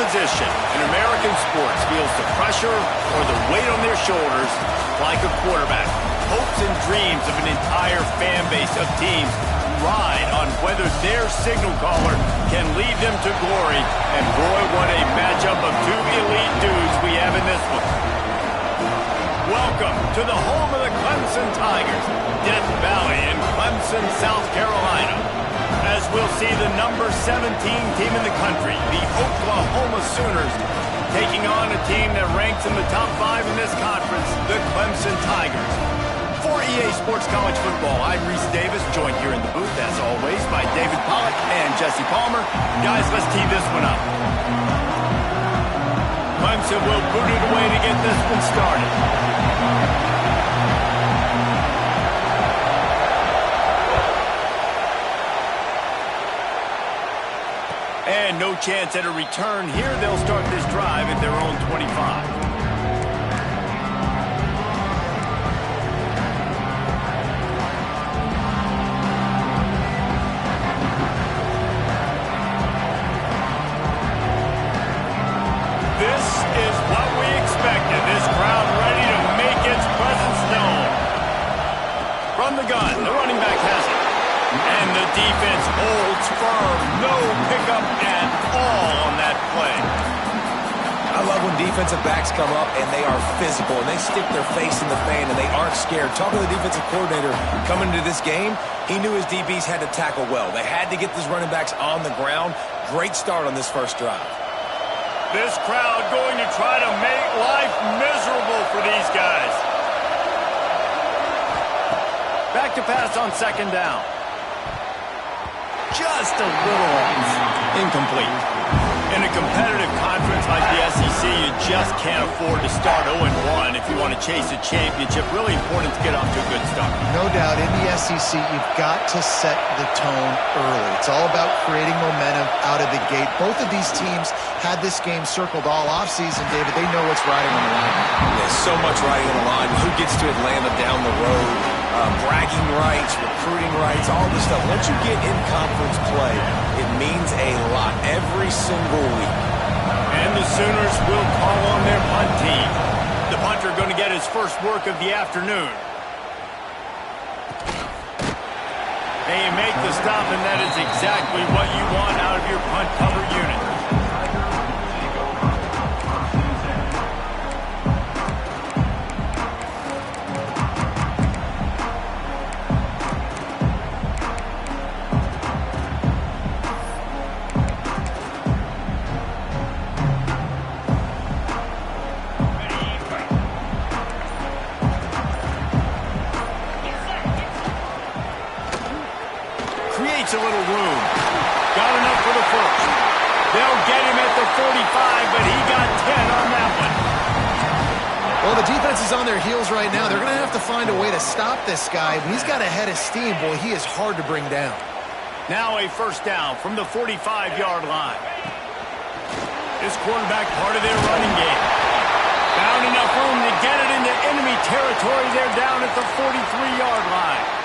position in American sports feels the pressure or the weight on their shoulders like a quarterback. Hopes and dreams of an entire fan base of teams ride on whether their signal caller can lead them to glory. And boy, what a matchup of two elite dudes we have in this one. Welcome to the home of the Clemson Tigers, Death Valley in Clemson, South Carolina. As we'll see the number 17 team in the country, the Oklahoma Sooners, taking on a team that ranks in the top 5 in this conference, the Clemson Tigers. For EA Sports College Football, I'm Reese Davis, joined here in the booth, as always, by David Pollack and Jesse Palmer. Guys, let's tee this one up. Clemson will boot it away to get this one started. And no chance at a return here. They'll start this drive at their own 25. This is what we expected. This crowd ready to make its presence known. From the gun, the running back has it. And the defense holds firm. No pickup at all on that play. I love when defensive backs come up and they are physical and they stick their face in the fan and they aren't scared. Talking to the defensive coordinator coming into this game, he knew his DBs had to tackle well. They had to get these running backs on the ground. Great start on this first drive. This crowd going to try to make life miserable for these guys. Back to pass on second down. Just a little incomplete. In a competitive conference like the SEC, you just can't afford to start 0-1 if you want to chase a championship. Really important to get off to a good start. No doubt, in the SEC, you've got to set the tone early. It's all about creating momentum out of the gate. Both of these teams had this game circled all offseason, David. They know what's riding on the line. There's so much riding on the line. Who gets to Atlanta down the road? Bragging rights, recruiting rights, all this stuff. Once you get in conference play, it means a lot every single week. And the Sooners will call on their punt team. The punter going to get his first work of the afternoon. They make the stop, and that is exactly what you want out of your punt cover unit. A little room. Got enough for the first. They'll get him at the 45, but he got 10 on that one. Well, the defense is on their heels right now. They're going to have to find a way to stop this guy. When he's got a head of steam, boy, he is hard to bring down. Now a first down from the 45-yard line. This quarterback part of their running game. Found enough room to get it into enemy territory. They're down at the 43-yard line.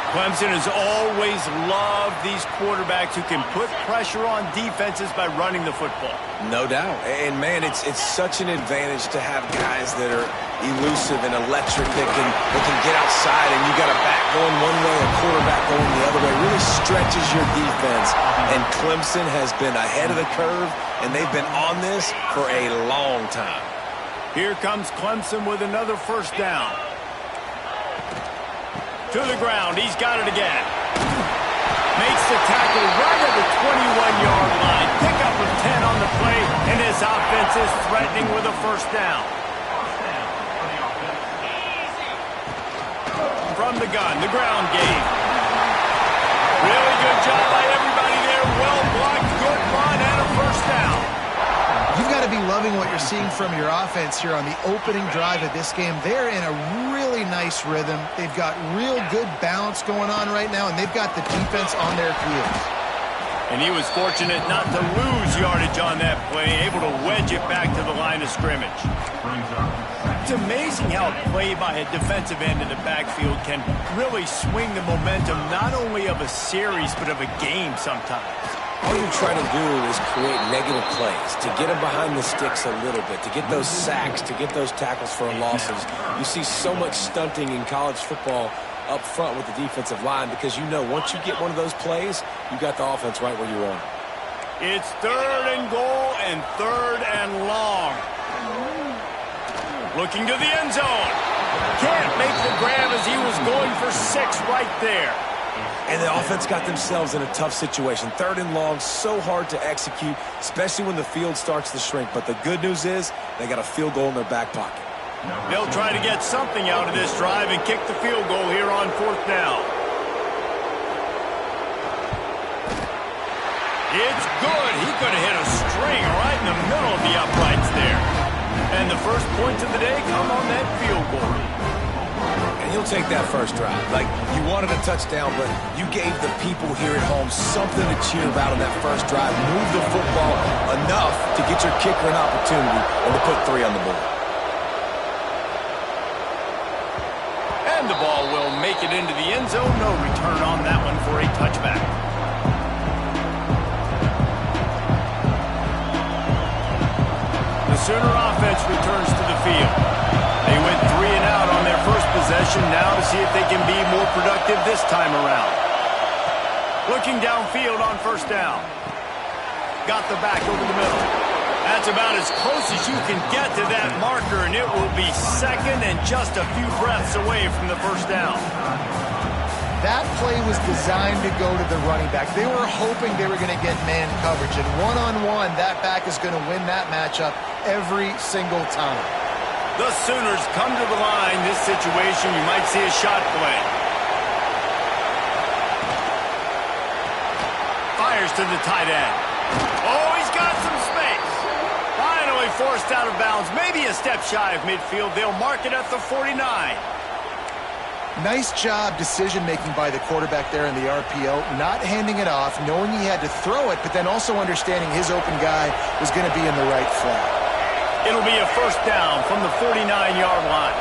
Clemson has always loved these quarterbacks who can put pressure on defenses by running the football. No doubt. And, man, it's such an advantage to have guys that are elusive and electric that can get outside, and you got a back going one way, a quarterback going the other way. It really stretches your defense. And Clemson has been ahead of the curve, and they've been on this for a long time. Here comes Clemson with another first down. To the ground. He's got it again. Makes the tackle right at the 21-yard line. Pick up of 10 on the play, and his offense is threatening with a first down. From the gun, the ground game. Really good job by everybody there. Well blocked, good run, and a first down. You've got to be loving what you're seeing from your offense here on the opening drive of this game. They're in a really nice rhythm. They've got real good balance going on right now, and they've got the defense on their heels. And he was fortunate not to lose yardage on that play, able to wedge it back to the line of scrimmage. It's amazing how a play by a defensive end in the backfield can really swing the momentum not only of a series but of a game sometimes. All you're trying to do is create negative plays, to get them behind the sticks a little bit, to get those sacks, to get those tackles for losses. You see so much stunting in college football up front with the defensive line because you know once you get one of those plays, you got the offense right where you want it. It's 3rd and goal and 3rd and long. Looking to the end zone. Can't make the grab as he was going for 6 right there. And the offense got themselves in a tough situation. 3rd and long, so hard to execute, especially when the field starts to shrink. But the good news is they got a field goal in their back pocket. They'll try to get something out of this drive and kick the field goal here on 4th down. It's good. He could have hit a string right in the middle of the uprights there. And the first points of the day come on that field goal. And you'll take that first drive. Like, you wanted a touchdown, but you gave the people here at home something to cheer about on that first drive. Move the football enough to get your kicker an opportunity and to put 3 on the board. And the ball will make it into the end zone. No return on that one for a touchback. The Sooner offense returns to the field. They went 3 and out on their first possession. Now to see if they can be more productive this time around. Looking downfield on 1st down. Got the back over the middle. That's about as close as you can get to that marker, and it will be 2nd and just a few breaths away from the 1st down. That play was designed to go to the running back. They were hoping they were going to get man coverage, and one-on-one, that back is going to win that matchup every single time. The Sooners come to the line. This situation, you might see a shot play. Fires to the tight end. Oh, he's got some space. Finally forced out of bounds. Maybe a step shy of midfield. They'll mark it at the 49. Nice job decision-making by the quarterback there in the RPO, not handing it off, knowing he had to throw it, but then also understanding his open guy was going to be in the right flat. It'll be a 1st down from the 49-yard line.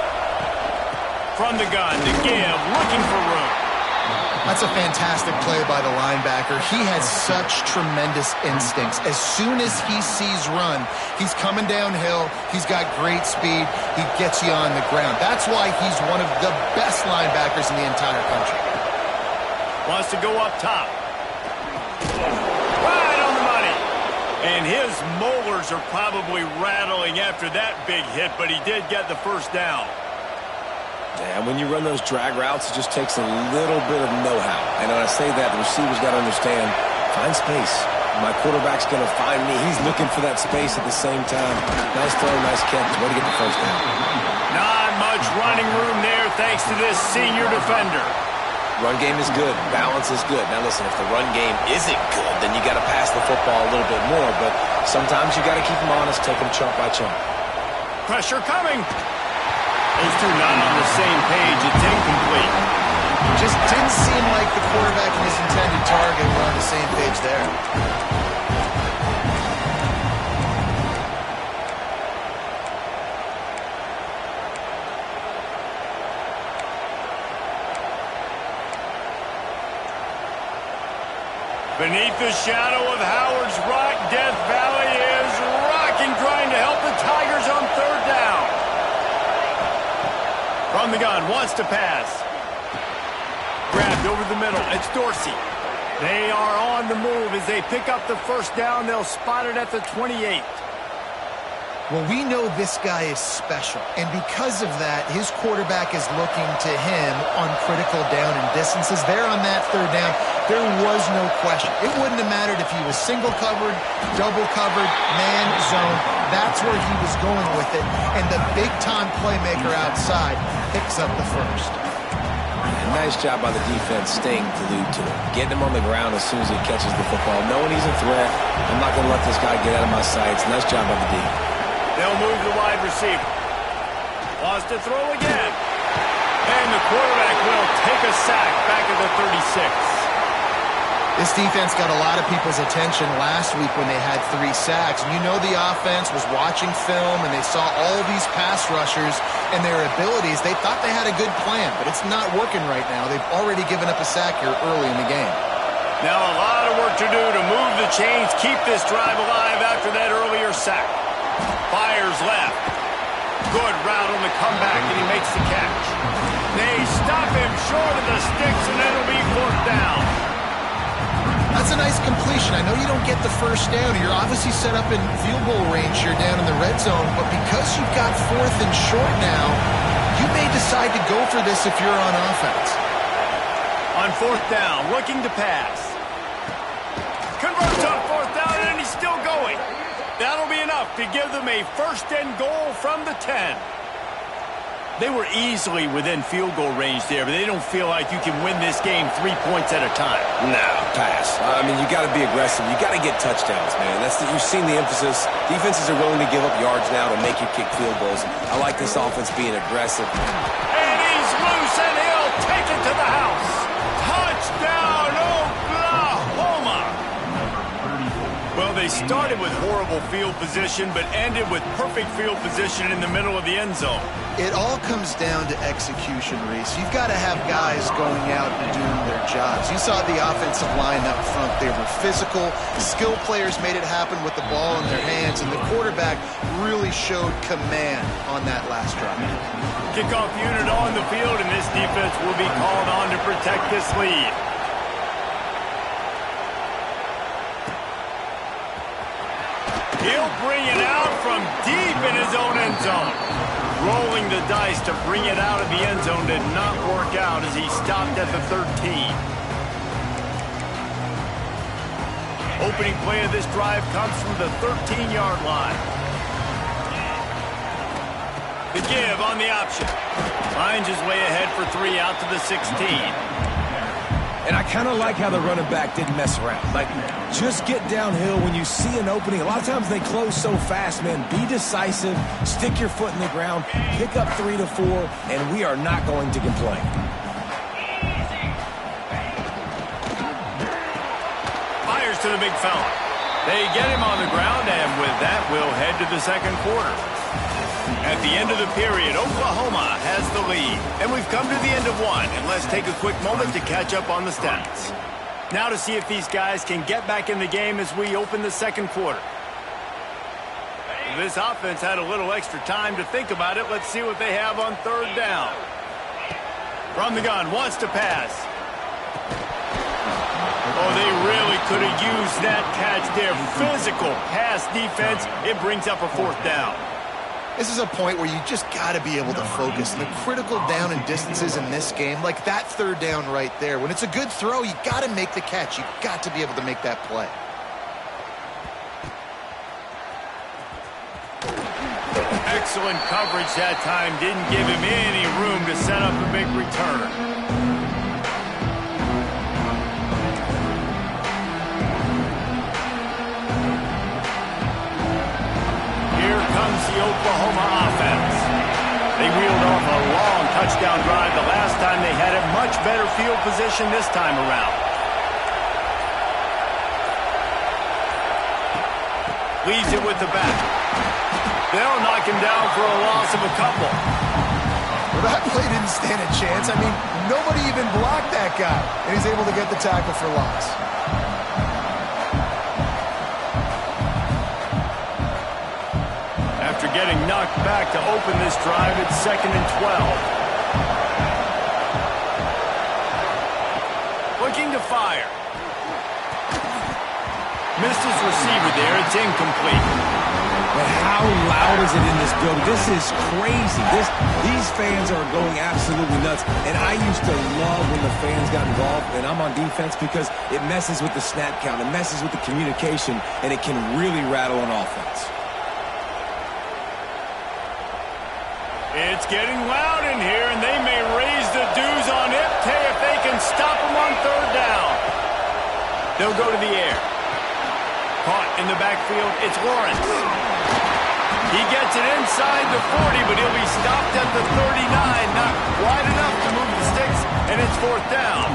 From the gun to give, looking for room. That's a fantastic play by the linebacker. He has such tremendous instincts. As soon as he sees run, he's coming downhill. He's got great speed. He gets you on the ground. That's why he's one of the best linebackers in the entire country. Wants to go up top. Right on the money. And his molars are probably rattling after that big hit, but he did get the 1st down. And when you run those drag routes, it just takes a little bit of know-how. And when I say that, the receiver's got to understand, find space. My quarterback's going to find me. He's looking for that space at the same time. Nice throw, nice catch. Way to get the 1st down. Not much running room there thanks to this senior defender. Run game is good. Balance is good. Now listen, if the run game isn't good, then you got to pass the football a little bit more. But sometimes you got to keep them honest, take them chunk by chunk. Pressure coming. Those two not on the same page. It's incomplete. Just didn't seem like the quarterback and his intended target were on the same page there. Beneath the shadow of Howard's Rock, Death Valley is rocking, trying to help the Tigers on 3rd down. From the gun, wants to pass. Grabbed over the middle. It's Dorsey. They are on the move as they pick up the 1st down. They'll spot it at the 28. Well, we know this guy is special, and because of that, his quarterback is looking to him on critical down and distances. There on that 3rd down, there was no question. It wouldn't have mattered if he was single covered, double covered, man zone. That's where he was going with it, and the big-time playmaker outside picks up the 1st. Nice job by the defense staying glued to him. Getting him on the ground as soon as he catches the football. Knowing he's a threat, I'm not going to let this guy get out of my sights. Nice job by the D. They'll move the wide receiver. Wants to throw again. And the quarterback will take a sack back at the 36. This defense got a lot of people's attention last week when they had 3 sacks. And you know the offense was watching film, and they saw all these pass rushers and their abilities. They thought they had a good plan, but it's not working right now. They've already given up a sack here early in the game. Now a lot of work to do to move the chains, keep this drive alive after that earlier sack. Fires left. Good route on the comeback, and he makes the catch. They stop him short of the sticks, and it'll be 4th down. That's a nice completion. I know you don't get the first down. You're obviously set up in field goal range here down in the red zone, but because you've got 4th and short now, you may decide to go for this if you're on offense. On 4th down, looking to pass. Converts on 4th down, and he's still going. That'll be enough to give them a 1st and goal from the 10. They were easily within field goal range there, but they don't feel like you can win this game 3 points at a time. No, pass. I mean, you got to be aggressive. You got to get touchdowns, man. You've seen the emphasis. Defenses are willing to give up yards now to make you kick field goals. I like this offense being aggressive. And he's loose, and he'll take it to the house. Touchdown, Oklahoma! Well, they started with horrible field position, but ended with perfect field position in the middle of the end zone. It all comes down to execution, Reese. You've got to have guys going out and doing their jobs. You saw the offensive line up front. They were physical. Skill players made it happen with the ball in their hands, and the quarterback really showed command on that last drive. Kickoff unit on the field, and this defense will be called on to protect this lead. He'll bring it out from deep in his own end zone. Rolling the dice to bring it out of the end zone did not work out as he stopped at the 13. Opening play of this drive comes from the 13-yard line. The give on the option. Finds his way ahead for 3 out to the 16. And I kind of like how the running back didn't mess around. Like, just get downhill when you see an opening. A lot of times they close so fast, man. Be decisive, stick your foot in the ground, pick up 3 to 4, and we are not going to complain. Fires to the big fella. They get him on the ground, and with that, we'll head to the second quarter. At the end of the period, Oklahoma has the lead. And we've come to the end of one, and let's take a quick moment to catch up on the stats. Now to see if these guys can get back in the game as we open the second quarter. This offense had a little extra time to think about it. Let's see what they have on 3rd down. From the gun, wants to pass. Oh, they really could have used that catch there. Physical pass defense. It brings up a 4th down. This is a point where you just got to be able to focus. And the critical down and distances in this game, like that 3rd down right there, when it's a good throw, you got to make the catch. You got to be able to make that play. Excellent coverage that time. Didn't give him any room to set up a big return. Comes the Oklahoma offense. They reeled off a long touchdown drive the last time they had it. Much better field position this time around. Leads it with the back. They'll knock him down for a loss of a couple. Well, that play didn't stand a chance. I mean, nobody even blocked that guy, and he's able to get the tackle for loss. After getting knocked back to open this drive, it's 2nd and 12. Looking to fire. Missed his receiver there. It's incomplete. But how loud is it in this building? This is crazy. These fans are going absolutely nuts. And I used to love when the fans got involved, and I'm on defense, because it messes with the snap count. It messes with the communication, and it can really rattle an offense. It's getting loud in here, and they may raise the dues on Ipte if they can stop him on 3rd down. They'll go to the air. Caught in the backfield, it's Lawrence. He gets it inside the 40, but he'll be stopped at the 39. Not wide enough to move the sticks, and it's 4th down.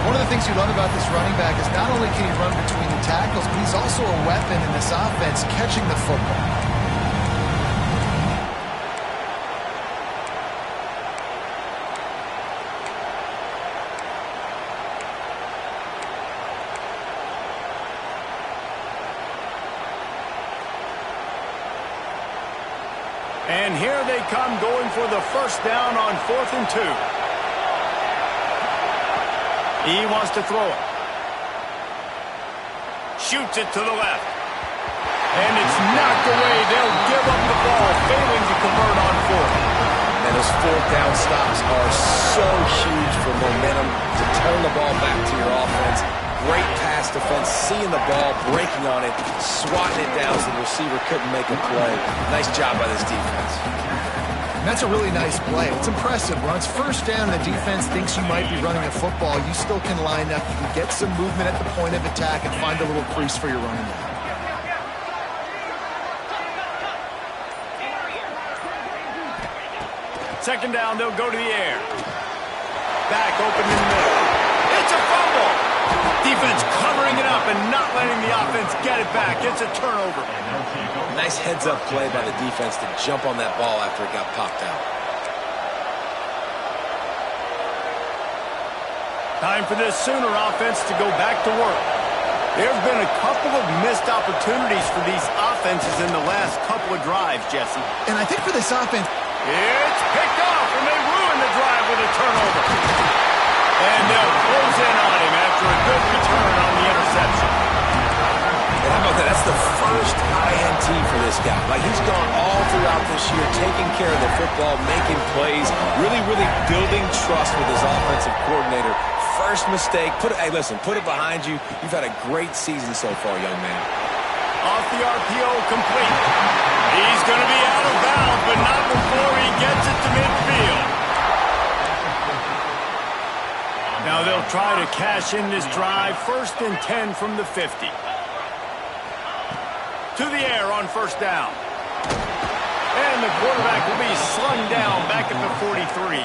One of the things you love about this running back is not only can he run between the tackles, but he's also a weapon in this offense catching the football. And here they come going for the first down on 4th and 2. He wants to throw it. Shoots it to the left. And it's knocked away. They'll give up the ball, failing to convert on 4th. And those 4th down stops are so huge for momentum to turn the ball back to your offense. Great pass defense, seeing the ball, breaking on it, swatting it down so the receiver couldn't make a play. Nice job by this defense. And that's a really nice play. It's impressive. When it's first down and the defense thinks you might be running a football, you still can line up. You can get some movement at the point of attack and find a little crease for your running back. Second down, they'll go to the air. Back open in the middle. It's a fumble. Defense covering it up and not letting the offense get it back. It's a turnover. Nice heads-up play by the defense to jump on that ball after it got popped out. Time for this Sooner offense to go back to work. There's been a couple of missed opportunities for these offenses in the last couple of drives, Jesse. And I think for this offense, it's picked off, and they ruin the drive with a turnover. And they'll close in on him after a good return on the interception. And how about that? That's the first INT for this guy. Like, he's gone all throughout this year, taking care of the football, making plays, really building trust with his offensive coordinator. First mistake, hey, listen, put it behind you. You've had a great season so far, young man. Off the RPO, complete. He's going to be out of bounds, but not before he gets it to midfield. Now they'll try to cash in this drive. 1st and 10 from the 50. To the air on 1st down. And the quarterback will be slung down back at the 43.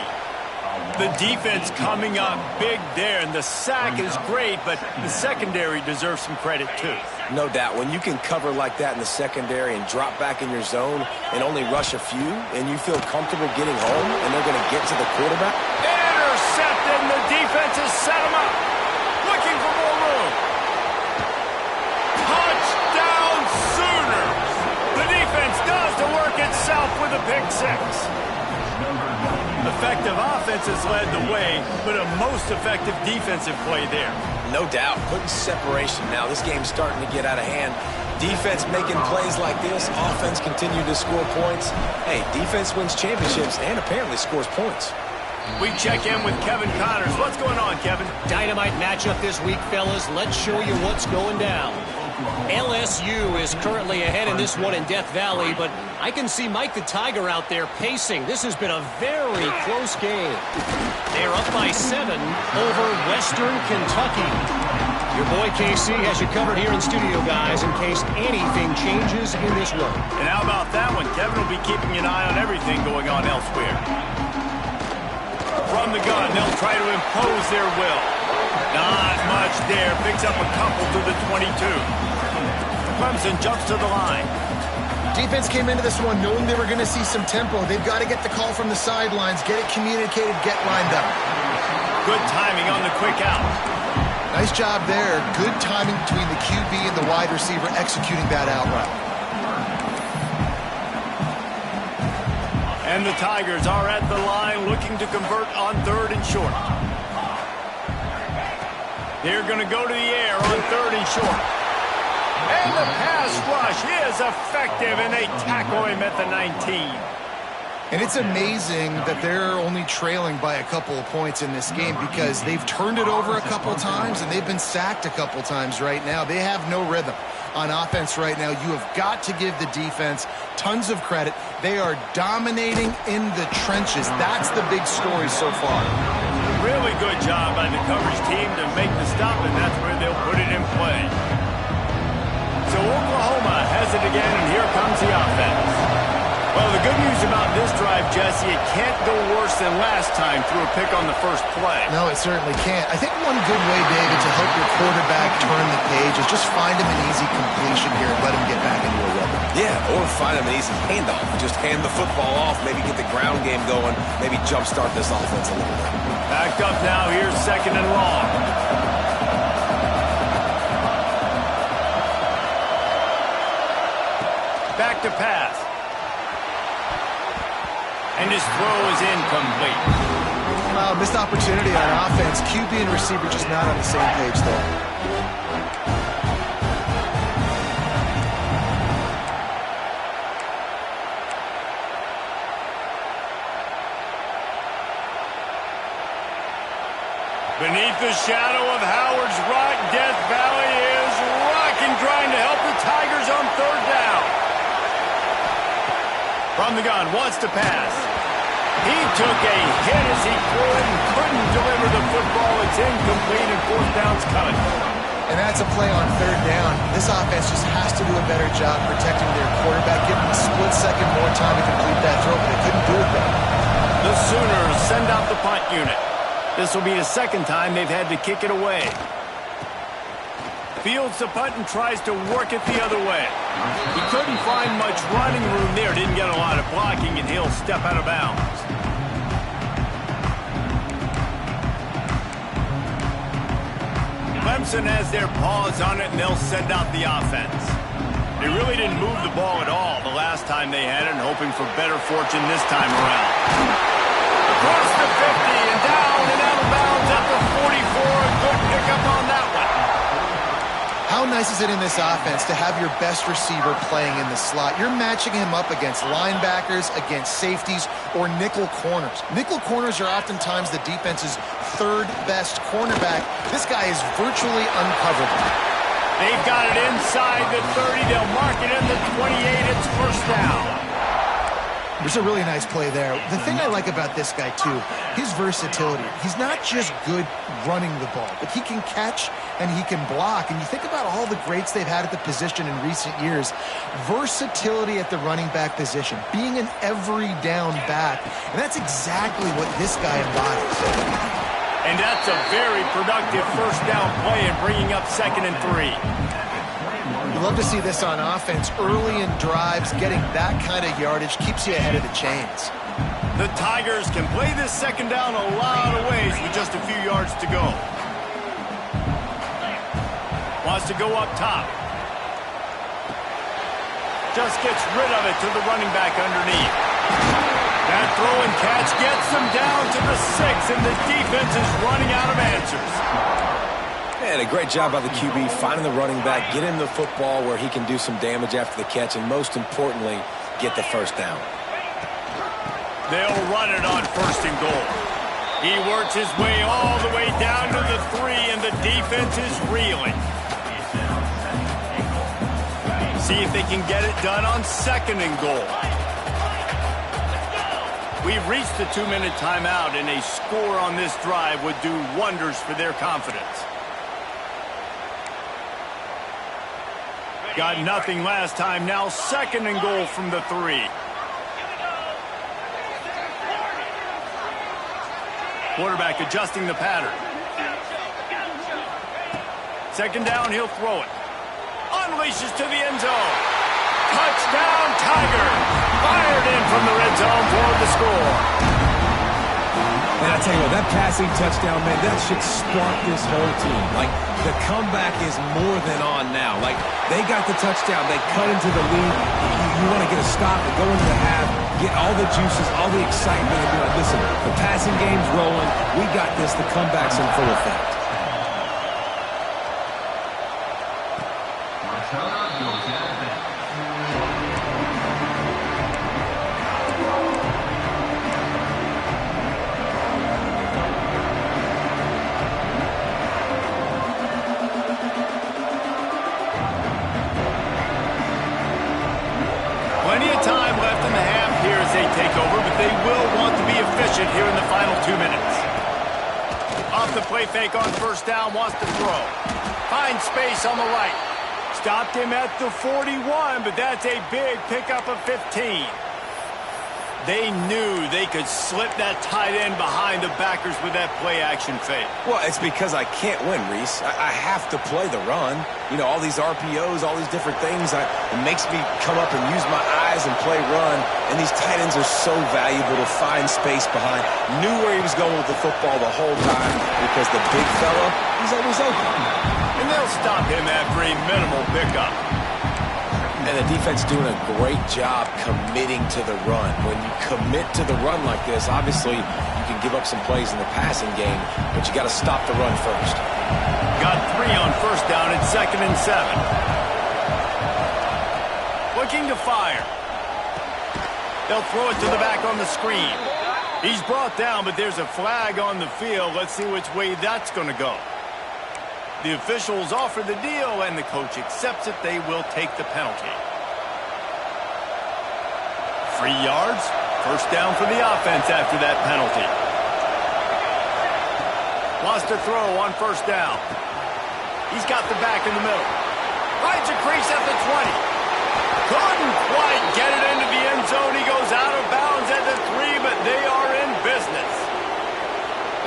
The defense coming up big there, and the sack is great, but the secondary deserves some credit too. No doubt. When you can cover like that in the secondary and drop back in your zone and only rush a few, and you feel comfortable getting home, and they're going to get to the quarterback. Intercepted, and the defense has set him up. Looking for more room. Touchdown Sooners. The defense does the work itself with a pick 6. Effective offense has led the way, but a most effective defensive play there. No doubt. Putting separation now. This game's starting to get out of hand. Defense making plays like this. Offense continue to score points. Hey, defense wins championships and apparently scores points. We check in with Kevin Connors. What's going on, Kevin? Dynamite matchup this week, fellas. Let's show you what's going down. LSU is currently ahead in this one in Death Valley, but I can see Mike the Tiger out there pacing. This has been a very close game. They're up by 7 over Western Kentucky. Your boy KC has you covered here in studio, guys, in case anything changes in this one. And how about that one? Kevin will be keeping an eye on everything going on elsewhere. From the gun, they'll try to impose their will. Not much there. Picks up a couple to the 22. Clemson jumps to the line. defense came into this one knowing they were going to see some tempo. They've got to get the call from the sidelines, get it communicated, get lined up. Good timing on the quick out. Nice job there. Good timing between the QB and the wide receiver executing that out route. And the Tigers are at the line looking to convert on 3rd and short. They're going to go to the air on 3rd and short. And the pass rush is effective, and they tackle him at the 19. And it's amazing that they're only trailing by a couple of points in this game because they've turned it over a couple times and they've been sacked a couple times right now. They have no rhythm on offense right now. You have got to give the defense tons of credit. They are dominating in the trenches. That's the big story so far. Really good job by the coverage team to make the stop, and that's where they'll put it in play. So Oklahoma has it again, and here comes the offense. Well, the good news about this drive, Jesse, it can't go worse than last time through a pick on the first play. No, it certainly can't. I think one good way, David, to help your quarterback turn the page is just find him an easy completion here and let him get back into a rhythm. Yeah, or find him an easy handoff. Just hand the football off, maybe get the ground game going, maybe jumpstart this offense a little bit. Backed up now, here's 2nd and long. Back to pass. And his throw is incomplete. Missed opportunity on offense. QB and receiver just not on the same page there. Beneath the shadow of Howard's Rock, Death Valley is rocking, trying to help the Tigers on third down. From the gun, wants to pass. He took a hit as he couldn't deliver the football. It's incomplete, and fourth down's coming. And that's a play on third down. This offense just has to do a better job protecting their quarterback, giving him a split second more time to complete that throw, but they couldn't do it though. The Sooners send out the punt unit. This will be the second time they've had to kick it away. Fields the punt and tries to work it the other way. He couldn't find much running room there. Didn't get a lot of blocking, and he'll step out of bounds. Clemson has their paws on it, and they'll send out the offense. They really didn't move the ball at all the last time they had it, and hoping for better fortune this time around. Across the 50 and down and out of bounds at the 44. A good pickup on that one. How nice is it in this offense to have your best receiver playing in the slot? You're matching him up against linebackers, against safeties, or nickel corners. Nickel corners are oftentimes the defense's third best cornerback. This guy is virtually uncoverable. They've got it inside the 30. They'll mark it in the 28. It's first down. There's a really nice play there. The thing I like about this guy, too, his versatility. He's not just good running the ball, but he can catch and he can block. And you think about all the greats they've had at the position in recent years. Versatility at the running back position, being an every down back. And that's exactly what this guy embodies. And that's a very productive first down play and bringing up 2nd and 3. You love to see this on offense. Early in drives, getting that kind of yardage keeps you ahead of the chains. The Tigers can play this second down a lot of ways with just a few yards to go. Wants to go up top. Just gets rid of it to the running back underneath. That throw and catch gets them down to the 6, and the defense is running out of answers. And a great job by the QB finding the running back, get him the football where he can do some damage after the catch, and most importantly, get the first down. They'll run it on 1st and goal. He works his way all the way down to the 3, and the defense is reeling. See if they can get it done on 2nd and goal. We've reached the 2-minute timeout, and a score on this drive would do wonders for their confidence. Got nothing last time. Now 2nd and goal from the 3. Quarterback adjusting the pattern. 2nd down, he'll throw it. Unleashes to the end zone. Touchdown, Tiger. Fired in from the red zone for the score. And I tell you what, that passing touchdown, man, that should spark this whole team. Like, the comeback is more than on now. Like, they got the touchdown. They cut into the lead. You want to get a stop and go into the half, get all the juices, all the excitement, and be like, listen, the passing game's rolling. We got this. The comeback's in full effect. Plenty of time left in the half here as they take over, but they will want to be efficient here in the final 2 minutes. Off the play fake on 1st down, wants to throw. Finds space on the right. Stopped him at the 41, but that's a big pickup of 15. They knew they could slip that tight end behind the backers with that play-action fake. Well, it's because I can't win, Reese. I have to play the run. You know, all these RPOs, all these different things. It makes me come up and use my eyes and play run. And these tight ends are so valuable to find space behind. Knew where he was going with the football the whole time because the big fella, he's always open. And they'll stop him after a minimal pickup. And the defense doing a great job committing to the run. When you commit to the run like this, obviously you can give up some plays in the passing game, but you got to stop the run first. Got 3 on first down at 2nd and 7. Looking to fire. They'll throw it to the back on the screen. He's brought down, but there's a flag on the field. Let's see which way that's going to go. The officials offer the deal, and the coach accepts it. They will take the penalty. 3 yards. First down for the offense after that penalty. Wants to throw on first down. He's got the back in the middle. Finds a crease at the 20. Couldn't quite get it into the end zone. He goes out of bounds at the 3, but they are in business.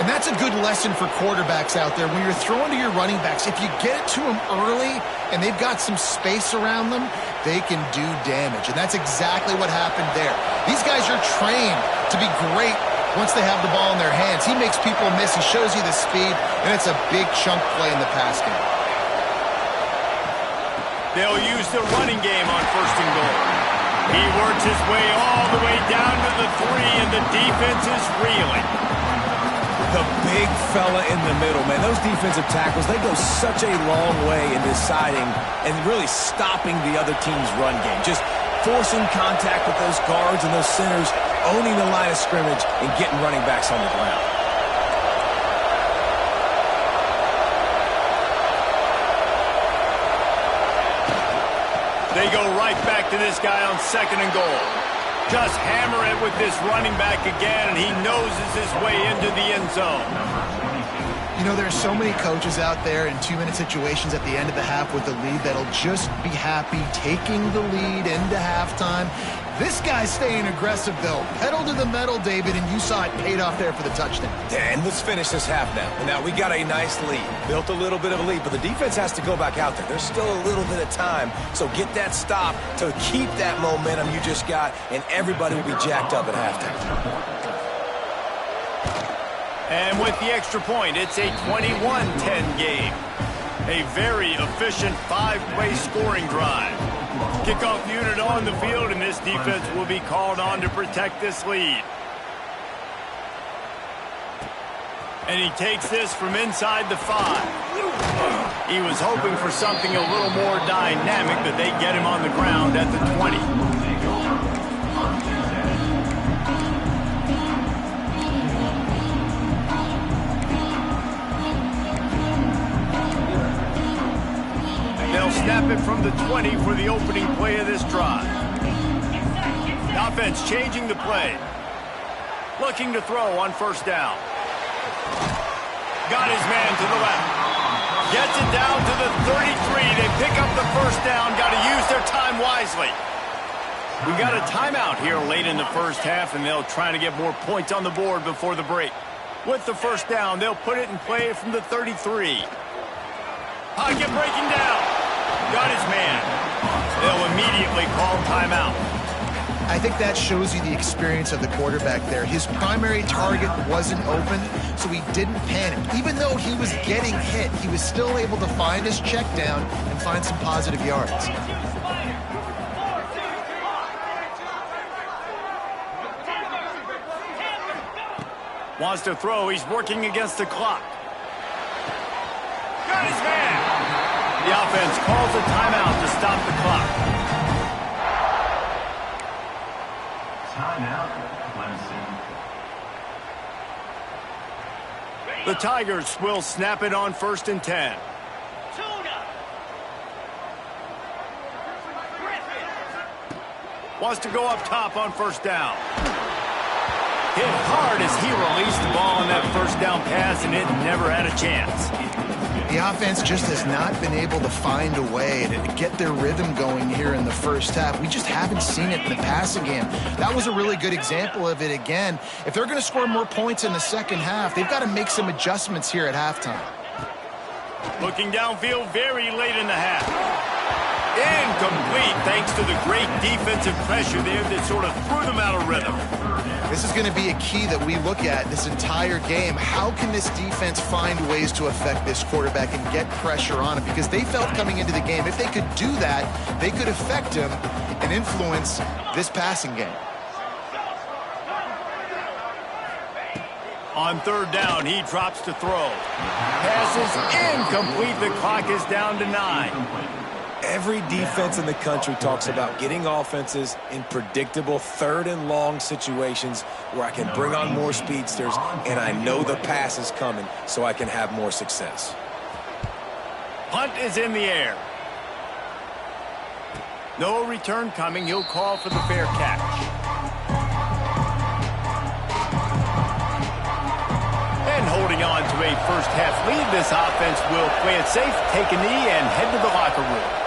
And that's a good lesson for quarterbacks out there. When you're throwing to your running backs, if you get it to them early and they've got some space around them, they can do damage. And that's exactly what happened there. These guys are trained to be great once they have the ball in their hands. He makes people miss. He shows you the speed, and it's a big chunk play in the pass game. They'll use the running game on first and goal. He works his way all the way down to the 3, and the defense is reeling. The big fella in the middle, man. Those defensive tackles, they go such a long way in deciding and really stopping the other team's run game. Just forcing contact with those guards and those centers, owning the line of scrimmage, and getting running backs on the ground. They go right back to this guy on 2nd and goal. Just hammer it with this running back again, and he noses his way into the end zone. You know, there's so many coaches out there in 2-minute situations at the end of the half with the lead that'll just be happy taking the lead into halftime. This guy's staying aggressive, though. Pedal to the metal, David, and you saw it paid off there for the touchdown. And let's finish this half now. And now we got a nice lead. Built a little bit of a lead, but the defense has to go back out there. There's still a little bit of time, so get that stop to keep that momentum you just got, and everybody will be jacked up at halftime. And with the extra point, it's a 21-10 game. A very efficient 5-play scoring drive. Kickoff unit on the field, and this defense will be called on to protect this lead. And he takes this from inside the 5. He was hoping for something a little more dynamic, but they get him on the ground at the 20. They'll snap it from the 20 for the opening play of this drive. The offense changing the play. Looking to throw on first down. Got his man to the left. Gets it down to the 33. They pick up the first down. Got to use their time wisely. We got a timeout here late in the first half, and they'll try to get more points on the board before the break. With the first down, they'll put it in play from the 33. Pocket breaking down. Got his man. They'll immediately call timeout. I think that shows you the experience of the quarterback there. His primary target wasn't open, so he didn't panic. Even though he was getting hit, he was still able to find his check down and find some positive yards. Wants to throw. He's working against the clock. Got his man. The offense calls a timeout to stop the clock. Timeout, Clemson. The Tigers will snap it on 1st and 10. Wants to go up top on first down. Hit hard as he released the ball on that first down pass, and it never had a chance. The offense just has not been able to find a way to get their rhythm going here in the first half. We just haven't seen it in the passing game. That was a really good example of it again. If they're going to score more points in the second half, they've got to make some adjustments here at halftime. Looking downfield very late in the half. Incomplete, thanks to the great defensive pressure there that sort of threw them out of rhythm. This is going to be a key that we look at this entire game. How can this defense find ways to affect this quarterback and get pressure on him? Because they felt coming into the game, if they could do that, they could affect him and influence this passing game. On third down, he drops to throw. Pass is incomplete. The clock is down to 9. Every defense in the country talks about getting offenses in predictable third and long situations where I can bring on more speedsters and I know the pass is coming so I can have more success. Punt is in the air. No return coming. He'll call for the fair catch. And holding on to a first-half lead, this offense will play it safe, take a knee, and head to the locker room.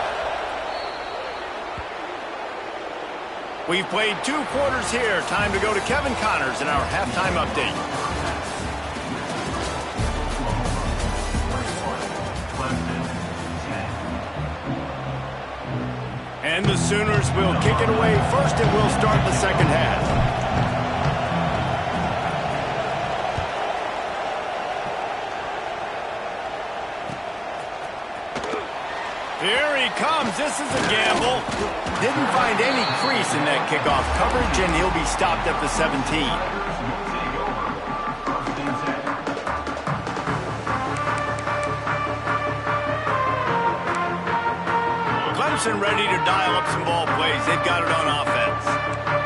We've played 2 quarters here. Time to go to Kevin Connors in our halftime update. And the Sooners will kick it away first, and we'll start the second half. Here he comes. This is a gamble. Didn't find any crease in that kickoff coverage, and he'll be stopped at the 17. Clemson ready to dial up some ball plays. They've got it on offense.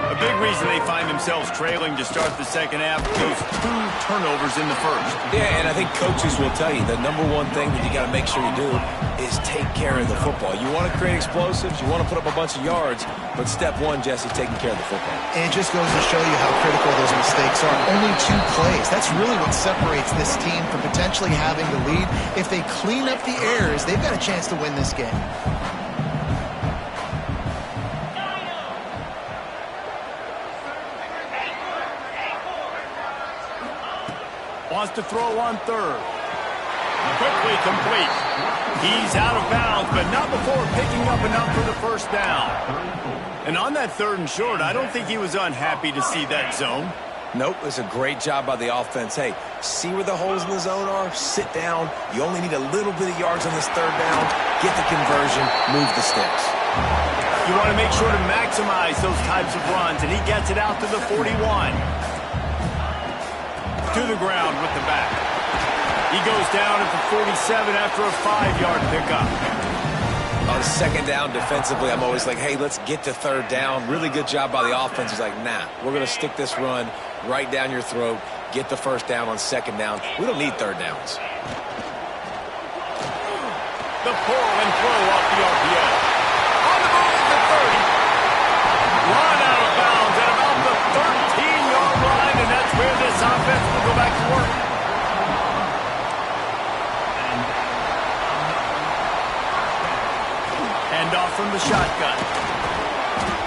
A big reason they find themselves trailing to start the second half, those 2 turnovers in the first. Yeah, and I think coaches will tell you the number one thing that you got to make sure you do is take care of the football. You want to create explosives, you want to put up a bunch of yards, but step one, Jesse, taking care of the football. And it just goes to show you how critical those mistakes are. Only 2 plays. That's really what separates this team from potentially having the lead. If they clean up the errors, they've got a chance to win this game. Wants to throw on third. Quickly complete. He's out of bounds, but not before picking up enough for the first down. And on that 3rd and short, I don't think he was unhappy to see that zone. Nope, it's a great job by the offense. Hey, see where the holes in the zone are? Sit down. You only need a little bit of yards on this 3rd down. Get the conversion. Move the sticks. You want to make sure to maximize those types of runs, and he gets it out to the 41. To the ground with the back. He goes down at the 47 after a 5-yard pickup. On 2nd down defensively, I'm always like, hey, let's get to 3rd down. Really good job by the offense. He's like, nah, we're going to stick this run right down your throat, get the 1st down on 2nd down. We don't need 3rd downs. The pull and throw off the RPO. On the move at the 30. Run out of bounds at about the 13-yard line, and that's where this offense will go back to work. Off from the shotgun.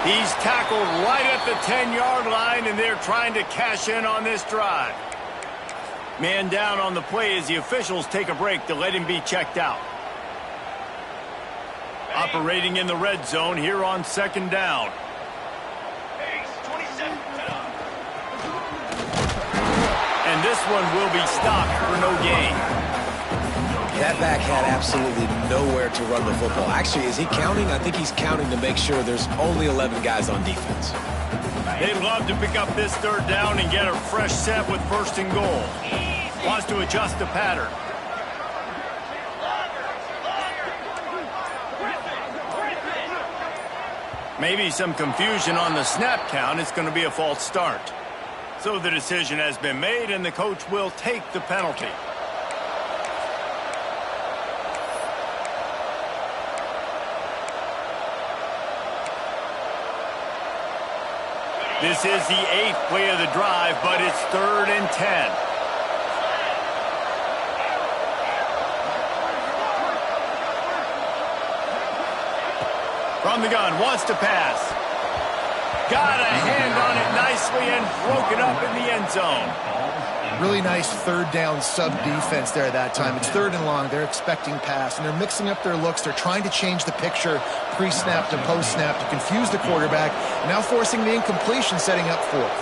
He's tackled right at the 10-yard line, and they're trying to cash in on this drive. Man down on the play as the officials take a break to let him be checked out. Operating in the red zone here on 2nd down. And this one will be stopped for no gain. That back had absolutely nowhere to run the football. Actually, is he counting? I think he's counting to make sure there's only 11 guys on defense. They'd love to pick up this 3rd down and get a fresh set with 1st and goal. Wants to adjust the pattern. Maybe some confusion on the snap count. It's going to be a false start. So the decision has been made, and the coach will take the penalty. This is the 8th play of the drive, but it's 3rd and 10. From the gun, wants to pass. Got a hand on it nicely and broken up in the end zone. Really nice third down sub defense there that time. It's third and long. They're expecting pass, and they're mixing up their looks. They're trying to change the picture pre-snap to post-snap to confuse the quarterback, and now forcing the incompletion, setting up fourth.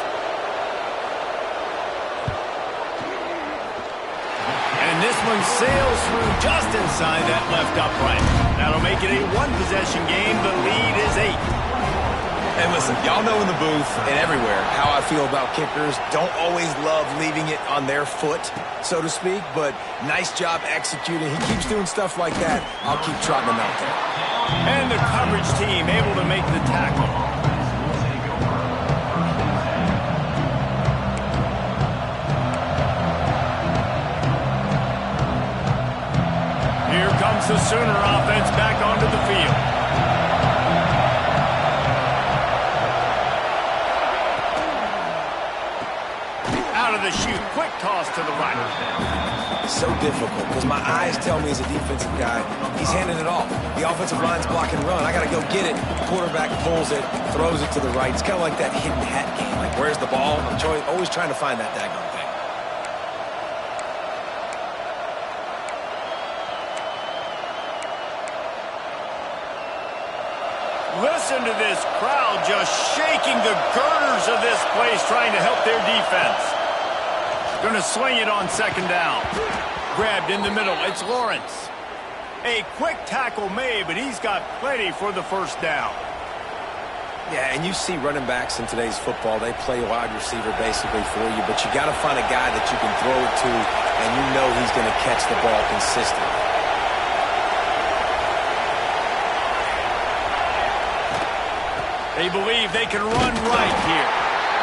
And this one sails through just inside that left upright. That'll make it a one-possession game. The lead is 8. And listen, y'all know in the booth and everywhere how I feel about kickers. Don't always love leaving it on their foot, so to speak, but nice job executing. He keeps doing stuff like that. I'll keep trotting him out there. And the coverage team able to make the tackle. Here comes the Sooner offense back onto the field. Out of the chute, quick toss to the right. It's so difficult because my eyes tell me as a defensive guy, he's handing it off. The offensive line's block and run. I got to go get it. Quarterback pulls it, throws it to the right. It's kind of like that hidden hat game. Like, where's the ball? I'm always trying to find that daggone thing. Listen to this crowd just shaking the girders of this place, trying to help their defense. Going to swing it on second down. Grabbed in the middle. It's Lawrence. A quick tackle made, but he's got plenty for the first down. Yeah, and you see running backs in today's football, they play wide receiver basically for you, but you got to find a guy that you can throw it to, and you know he's going to catch the ball consistently. They believe they can run right here.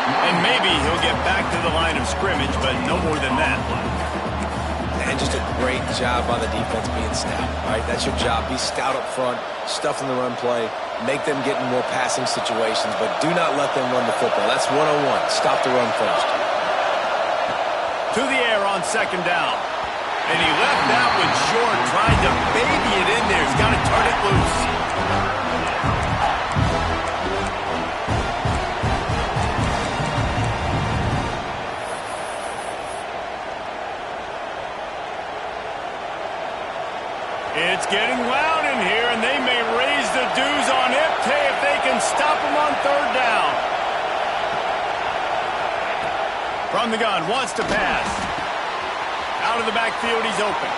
And maybe he'll get back to the line of scrimmage, but no more than that. And just a great job by the defense being stout, right? That's your job. Be stout up front, stuff in the run play, make them get in more passing situations, but do not let them run the football. That's 101. Stop the run first. To the air on second down. And he left that one short, trying to baby it in there. He's got to turn it loose. It's getting loud in here, and they may raise the dues on Ipte if they can stop him on third down. From the gun, wants to pass. Out of the backfield, he's open.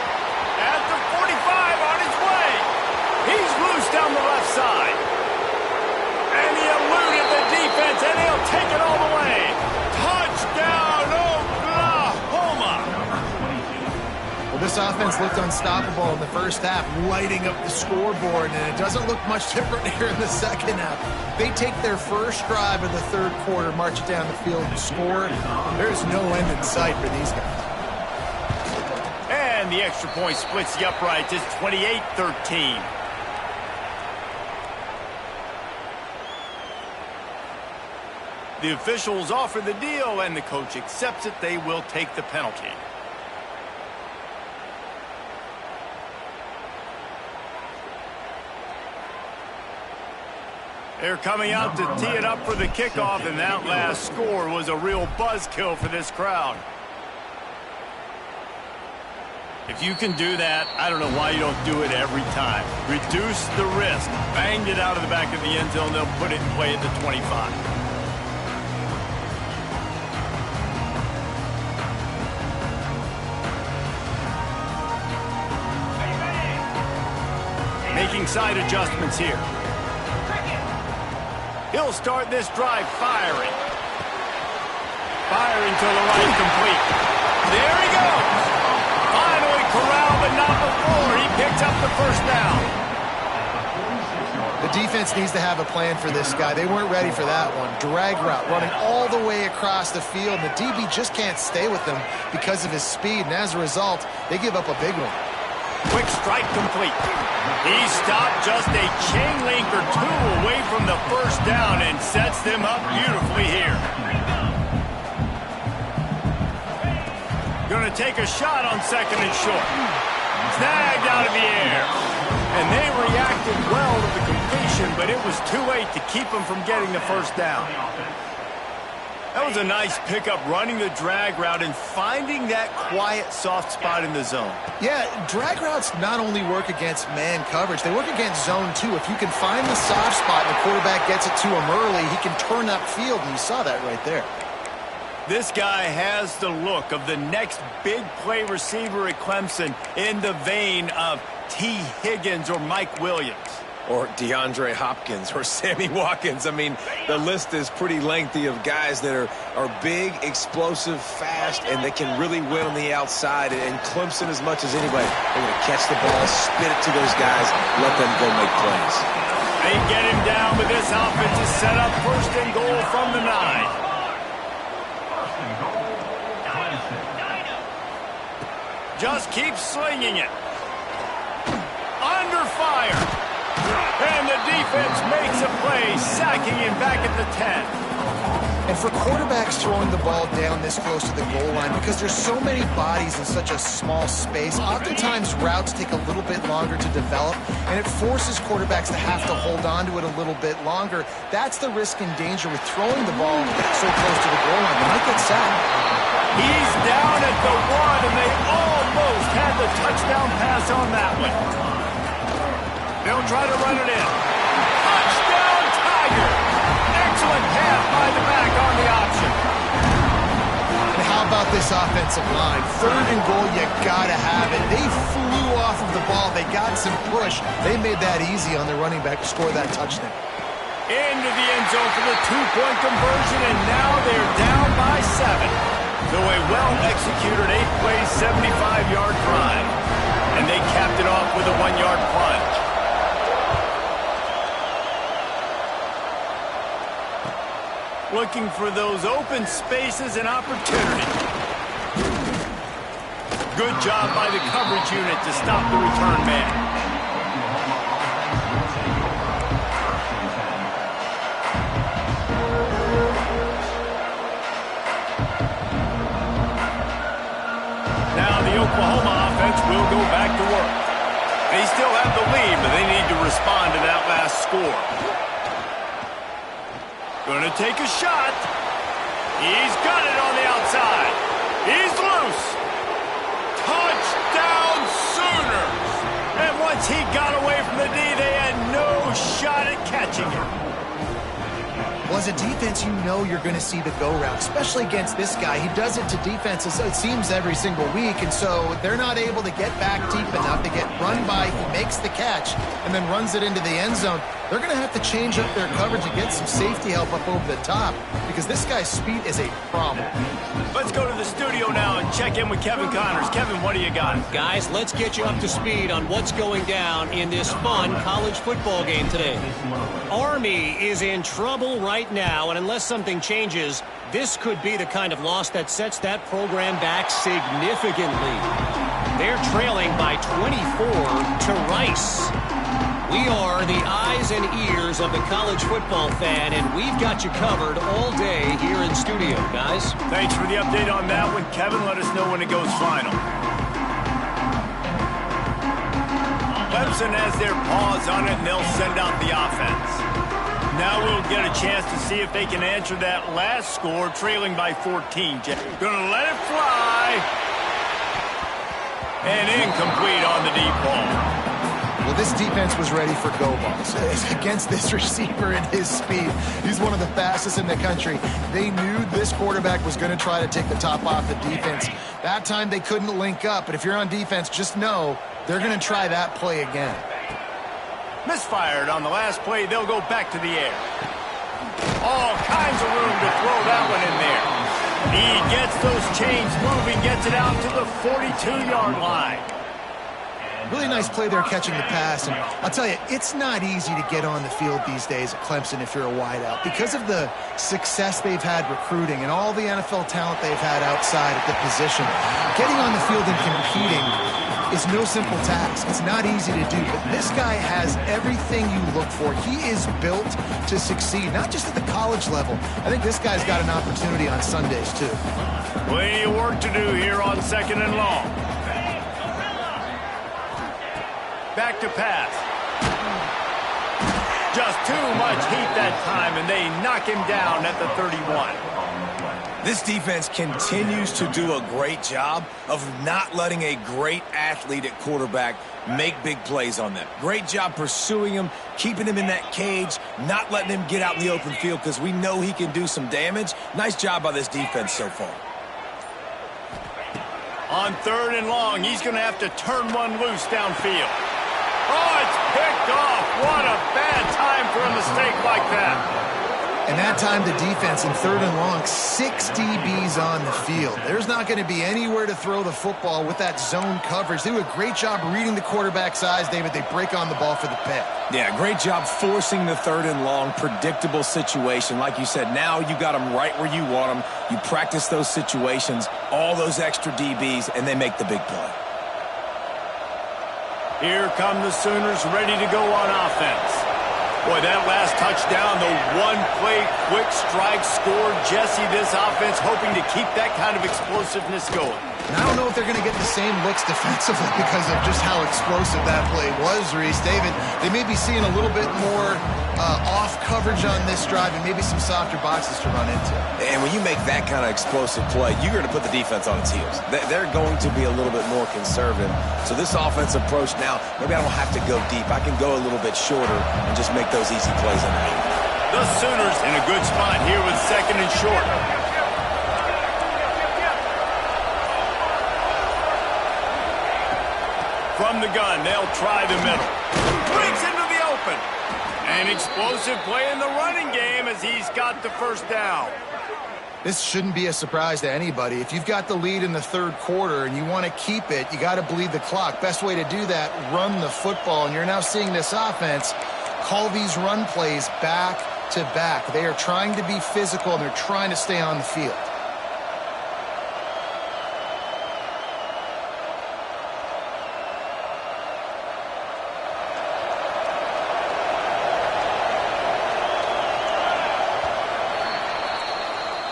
At the 45, on his way. He's loose down the left side. And he eluded the defense, and he'll take it all the way. Touchdown, Oklahoma! This offense looked unstoppable in the first half, lighting up the scoreboard, and it doesn't look much different here in the second half. They take their first drive of the third quarter, march it down the field, and score. There's no end in sight for these guys. And the extra point splits the uprights. It's 28-13. The officials offer the deal, and the coach accepts it. They will take the penalty. They're coming out to tee it up for the kickoff, and that last score was a real buzzkill for this crowd. If you can do that, I don't know why you don't do it every time. Reduce the risk. Banged it out of the back of the end zone. They'll put it in play at the 25. Making side adjustments here. He'll start this drive firing. Firing to the right, complete. There he goes. Finally corralled, but not before. He picks up the first down. The defense needs to have a plan for this guy. They weren't ready for that one. Drag route, running all the way across the field. The DB just can't stay with him because of his speed, and as a result, they give up a big one. Quick strike complete. He stopped just a chain link or two away from the first down and sets them up beautifully here. Going to take a shot on second and short. Snagged out of the air. And they reacted well to the completion, but it was too late to keep them from getting the first down. That was a nice pickup, running the drag route and finding that quiet, soft spot in the zone. Yeah, drag routes not only work against man coverage, they work against zone too. If you can find the soft spot and the quarterback gets it to him early, he can turn upfield, and you saw that right there. This guy has the look of the next big play receiver at Clemson, in the vein of T. Higgins or Mike Williams. Or DeAndre Hopkins or Sammy Watkins. I mean, the list is pretty lengthy of guys that are big, explosive, fast, and they can really win on the outside. And Clemson, as much as anybody, they're going to catch the ball, spit it to those guys, let them go make plays. They get him down with this offensive setup. First and goal from the 9. Just keep slinging it. Under fire. And the defense makes a play, sacking him back at the 10. And for quarterbacks throwing the ball down this close to the goal line, because there's so many bodies in such a small space, oftentimes routes take a little bit longer to develop, and it forces quarterbacks to have to hold on to it a little bit longer. That's the risk and danger with throwing the ball so close to the goal line. They might get sacked. He's down at the 1, and they almost had the touchdown pass on that one. They'll try to run it in. Touchdown, Tiger! Excellent pass by the back on the option. And how about this offensive line? Third and goal, you gotta have it. They flew off of the ball. They got some push. They made that easy on the running back to score that touchdown. Into the end zone for the 2-point conversion, and now they're down by 7. So a well-executed 8-play, 75-yard drive. And they capped it off with a 1-yard plunge. Looking for those open spaces and opportunities. Good job by the coverage unit to stop the return man. Now the Oklahoma offense will go back to work. They still have the lead, but they need to respond to that last score. Going to take a shot. He's got it on the outside. He's loose. Touchdown Sooners. And once he got away from the D, they had no shot at catching him. Well, as a defense, you know you're going to see the go route, especially against this guy. He does it to defenses, it seems, every single week, and so they're not able to get back deep enough. They get run by, he makes the catch, and then runs it into the end zone. They're going to have to change up their coverage and get some safety help up over the top, because this guy's speed is a problem. Let's go to the studio now and check in with Kevin Connors. Kevin, what do you got? Guys, let's get you up to speed on what's going down in this fun college football game today. Army is in trouble right now, and unless something changes, this could be the kind of loss that sets that program back significantly. They're trailing by 24 to Rice. We are the eyes and ears of the college football fan, and we've got you covered all day here in studio, guys. Thanks for the update on that one, Kevin. Let us know when it goes final. Clemson has their paws on it, and they'll send out the offense. Now we'll get a chance to see if they can answer that last score, trailing by 14. Gonna let it fly. And incomplete on the deep ball. Well, this defense was ready for go balls against this receiver and his speed. He's one of the fastest in the country. They knew this quarterback was going to try to take the top off the defense. That time they couldn't link up, but if you're on defense, just know they're going to try that play again. Misfired on the last play. They'll go back to the air. All kinds of room to throw that one in there. He gets those chains moving, gets it out to the 42-yard line. Really nice play there catching the pass. And I'll tell you, it's not easy to get on the field these days at Clemson if you're a wideout. Because of the success they've had recruiting and all the NFL talent they've had outside at the position, getting on the field and competing is no simple task. It's not easy to do, but this guy has everything you look for. He is built to succeed, not just at the college level. I think this guy's got an opportunity on Sundays, too. Plenty of work to do here on 2nd and long. Back to pass. Just too much heat that time, and they knock him down at the 31. This defense continues to do a great job of not letting a great athlete at quarterback make big plays on them. Great job pursuing him, keeping him in that cage, not letting him get out in the open field because we know he can do some damage. Nice job by this defense so far. On 3rd and long, he's going to have to turn one loose downfield. Oh, it's picked off. What a bad time for a mistake like that. And that time the defense in 3rd and long, 6 DBs on the field. There's not going to be anywhere to throw the football with that zone coverage. They do a great job reading the quarterback's eyes, David. They break on the ball for the pick. Yeah, great job forcing the 3rd and long, predictable situation. Like you said, now you got them right where you want them. You practice those situations, all those extra DBs, and they make the big play. Here come the Sooners ready to go on offense. Boy, that last touchdown, the one-play quick strike scored. Jesse, this offense hoping to keep that kind of explosiveness going. And I don't know if they're going to get the same looks defensively because of just how explosive that play was, Reese. David, they may be seeing a little bit more off coverage on this drive and maybe some softer boxes to run into. And when you make that kind of explosive play, you're going to put the defense on its heels. They're going to be a little bit more conservative. So this offensive approach now, maybe I don't have to go deep. I can go a little bit shorter and just make those easy plays underneath. The Sooners in a good spot here with 2nd and short. From the gun, they'll try the middle. Breaks into the open. An explosive play in the running game as he's got the 1st down. This shouldn't be a surprise to anybody. If you've got the lead in the 3rd quarter and you want to keep it, you got to bleed the clock. Best way to do that, run the football. And you're now seeing this offense call these run plays back to back. They are trying to be physical and they're trying to stay on the field.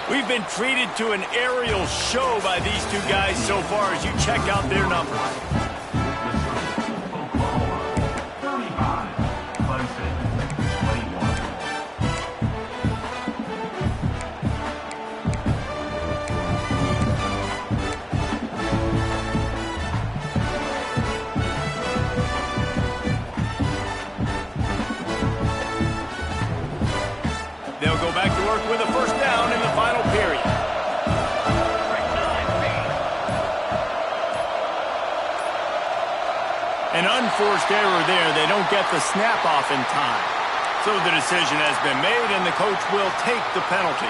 We've been treated to an aerial show by these two guys so far as you check out their numbers. They'll go back to work with a 1st down in the final period. An unforced error there. They don't get the snap off in time. So the decision has been made, and the coach will take the penalty.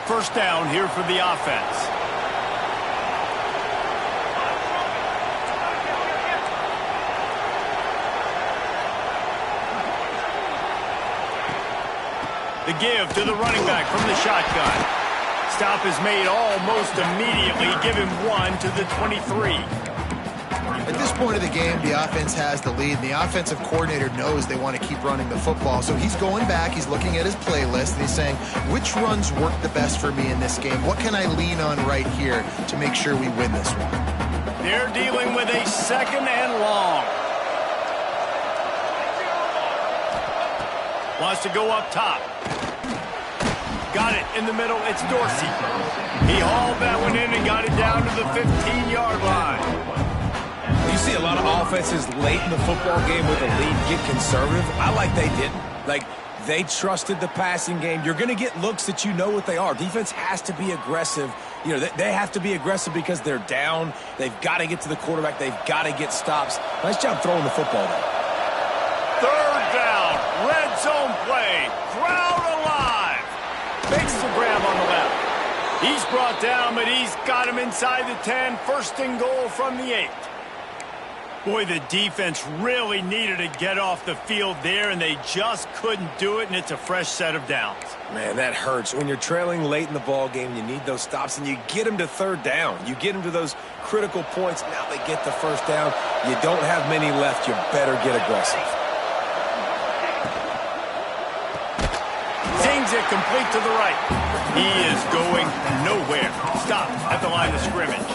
First down here for the offense. The give to the running back from the shotgun. Stop is made almost immediately. Give him 1 to the 23. At this point of the game, the offense has the lead. And the offensive coordinator knows they want to keep running the football. So he's going back. He's looking at his playlist. And he's saying, which runs work the best for me in this game? What can I lean on right here to make sure we win this one? They're dealing with a 2nd and long. Wants to go up top. Got it in the middle. It's Dorsey. He hauled that one in and got it down to the 15-yard line. You see a lot of offenses late in the football game with a lead get conservative. I like they didn't. Like, they trusted the passing game. You're going to get looks that you know what they are. Defense has to be aggressive. You know, they have to be aggressive because they're down. They've got to get to the quarterback. They've got to get stops. Nice job throwing the football there. 3rd down. Red zone play. Crowd alive. Makes the grab on the left. He's brought down, but he's got him inside the 10. 1st and goal from the 8. Boy, the defense really needed to get off the field there, and they just couldn't do it, and it's a fresh set of downs. Man, that hurts. When you're trailing late in the ball game, you need those stops, and you get them to 3rd down. You get them to those critical points. Now they get the 1st down. You don't have many left. You better get aggressive. Zings it complete to the right. He is going nowhere. Stop at the line of scrimmage.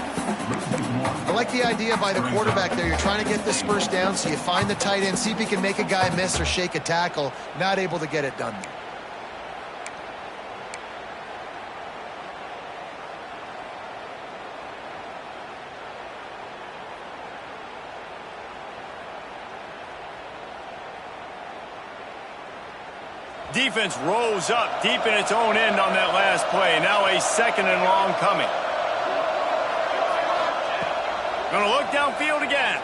I like the idea by the quarterback there. You're trying to get this first down, so you find the tight end, see if he can make a guy miss or shake a tackle. Not able to get it done there. Defense rose up deep in its own end on that last play. Now a second and long coming. Going to look downfield again.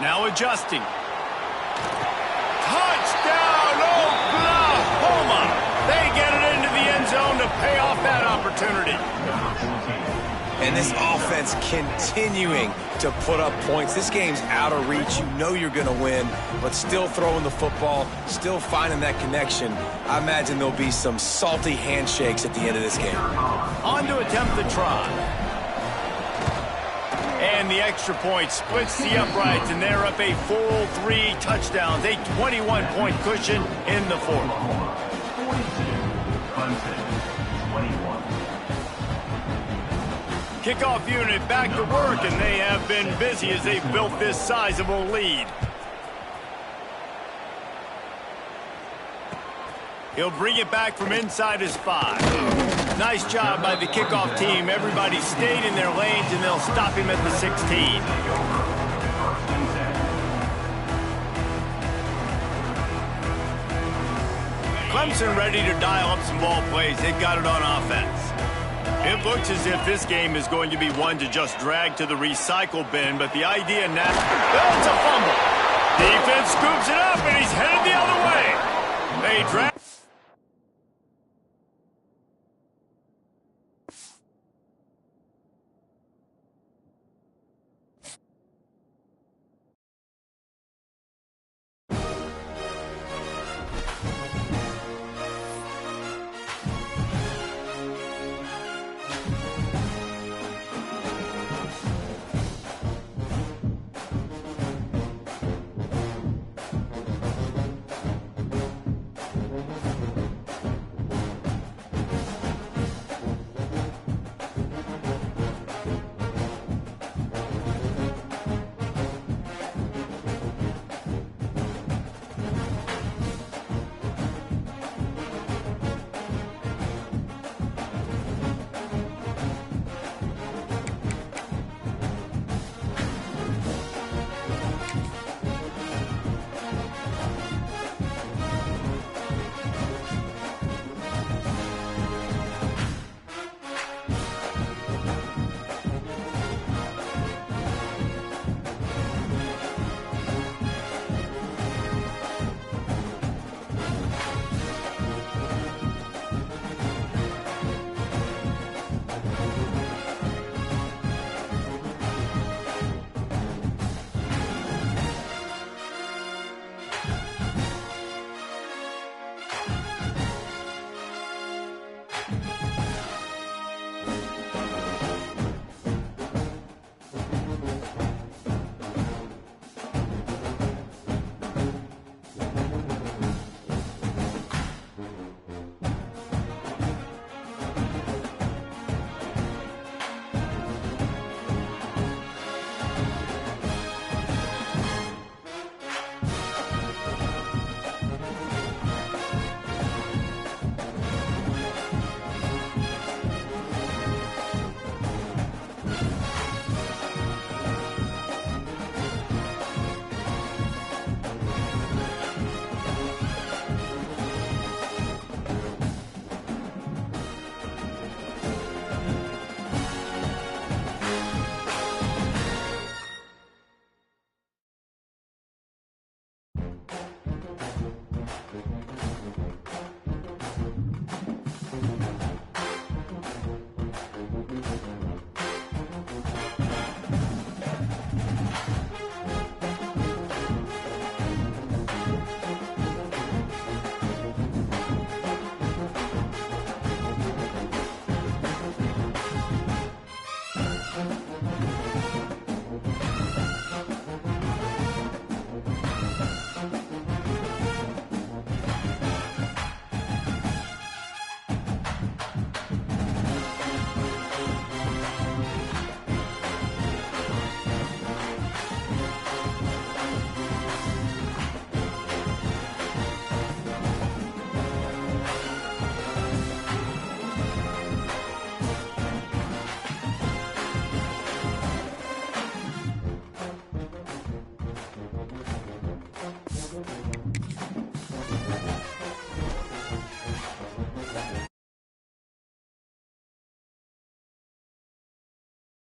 Now adjusting. Touchdown, Oklahoma! They get it into the end zone to pay off that opportunity. And this offense continuing to put up points. This game's out of reach. You know you're going to win, but still throwing the football, still finding that connection. I imagine there'll be some salty handshakes at the end of this game. On to attempt the try. And the extra point splits the uprights, and they're up a full 3 touchdowns, a 21-point cushion in the fourth. 21. Kickoff unit back to work, and they have been busy as they've built this sizable lead. He'll bring it back from inside his 5. Nice job by the kickoff team. Everybody stayed in their lanes, and they'll stop him at the 16. Clemson ready to dial up some ball plays. They've got it on offense. It looks as if this game is going to be one to just drag to the recycle bin, but the idea now... That's a fumble. Defense scoops it up, and he's headed the other way. They drag...